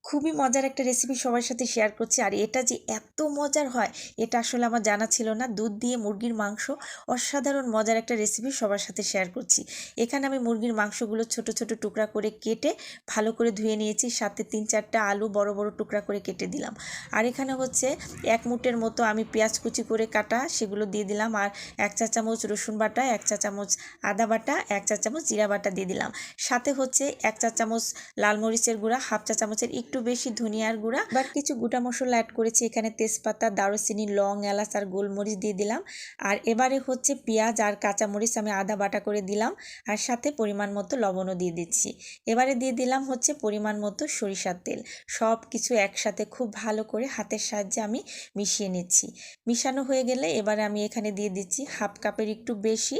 খুবই মজার একটা রেসিপি সবার সাথে শেয়ার করছি। আর এটা যে এত মজার হয় এটা আসলে আমার জানা ছিল না। দুধ দিয়ে মুরগির মাংস, অসাধারণ মজার একটা রেসিপি সবার সাথে শেয়ার করছি। এখানে আমি মুরগির মাংসগুলো ছোট ছোট টুকরা করে কেটে ভালো করে ধুয়ে নিয়েছি, সাথে 3-4টা আলু বড় বড় টুকরা করে কেটে দিলাম। আর এখানে হচ্ছে 1 মুঠের মতো আমি পেঁয়াজ কুচি করে কাটা সেগুলো দিয়ে দিলাম। আর 1 চা চামচ রসুন বাটা, 1 চা চামচ আদা বাটা, 1 চা চামচ জিরা বাটা দিয়ে দিলাম। সাথে হচ্ছে 1 চা চামচ লাল মরিচের গুঁড়া, 1/2 চা চামচের একটু বেশি ধনিয়ার গুঁড়া, বাট কিছু গোটা মশলা অ্যাড করেছি এখানে, তেজপাতা, দারুচিনি, লং, এলাচ আর গোলমরিচ দিয়ে দিলাম। আর এবারে হচ্ছে পেঁয়াজ আর কাঁচামরিচ আমি আদা বাটা করে দিলাম, আর সাথে পরিমাণ মতো লবণও দিয়ে দিচ্ছি। এবারে দিয়ে দিলাম হচ্ছে পরিমাণ মতো সরিষার তেল। সব কিছু একসাথে খুব ভালো করে হাতের সাহায্যে আমি মিশিয়ে নিচ্ছি। মিশানো হয়ে গেলে এবারে আমি এখানে দিয়ে দিচ্ছি 1/2 কাপের একটু বেশি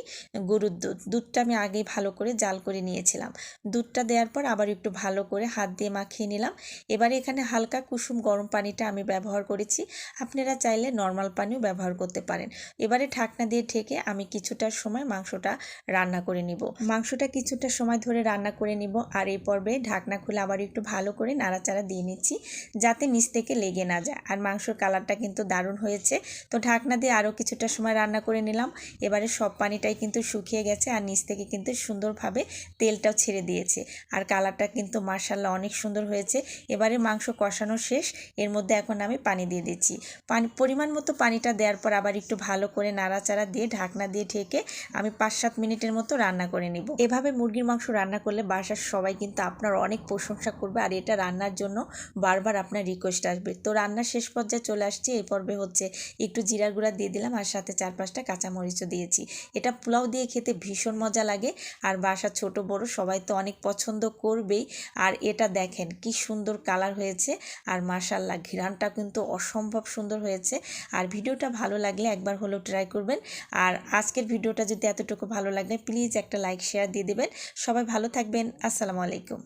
গরুর দুধ। দুধটা আমি আগেই ভালো করে জাল করে নিয়েছিলাম। দুধটা দেওয়ার পর আবার একটু ভালো করে হাত দিয়ে মাখিয়ে নিলাম। এবারে এখানে হালকা কুসুম গরম পানিটা আমি ব্যবহার করেছি, আপনারা চাইলে নর্মাল পানিও ব্যবহার করতে পারেন। এবারে ঢাকনা দিয়ে ঢেকে আমি কিছুটা সময় মাংসটা রান্না করে নিব। মাংসটা কিছুটা সময় ধরে রান্না করে নিব। আর এই পর্বে ঢাকনা খুলে আবার একটু ভালো করে নাড়াচাড়া দিয়ে নিচ্ছি, যাতে নিচ থেকে লেগে না যায়। আর মাংসর কালারটা কিন্তু দারুণ হয়েছে। তো ঢাকনা দিয়ে আরও কিছুটা সময় রান্না করে নিলাম। এবারে সব পানিটাই কিন্তু শুকিয়ে গেছে, আর নিচ থেকে কিন্তু সুন্দরভাবে তেলটাও ছেড়ে দিয়েছে। আর কালারটা কিন্তু মাশাআল্লাহ অনেক সুন্দর হয়েছে। এবারে মাংস কষানো শেষ, এর মধ্যে এখন আমি পানি দিয়ে দিচ্ছি। পরিমাণ মতো পানিটা দেওয়ার পর আবার একটু ভালো করে নাড়াচাড়া দিয়ে ঢাকনা দিয়ে ঢেকে আমি 5-7 মিনিটের মতো রান্না করে নিব। এভাবে মুরগির মাংস রান্না করলে বাসার সবাই কিন্তু আপনার অনেক প্রশংসা করবে, আর এটা রান্নার জন্য বারবার আপনার রিকোয়েস্ট আসবে। তো রান্নার শেষ পর্যায়ে চলে আসছে। এই পর্বে হচ্ছে একটু জিরার গুঁড়া দিয়ে দিলাম, আর সাথে 4-5টা কাঁচামরিচও দিয়েছি। এটা পোলাও দিয়ে খেতে ভীষণ মজা লাগে, আর বাসার ছোট বড় সবাই তো অনেক পছন্দ করবেই। আর এটা দেখেন কি সুন্দর কালার হয়েছে, আর মাশাআল্লাহ ঘ্রাণটা কিন্তু অসম্ভব সুন্দর হয়েছে। আর ভিডিওটা ভালো লাগলে একবার হলেও ট্রাই করবেন। আর আজকের ভিডিওটা যদি এতটুকু ভালো লাগে প্লিজ একটা লাইক শেয়ার দিয়ে দেবেন। সবাই ভালো থাকবেন। আসসালামু আলাইকুম।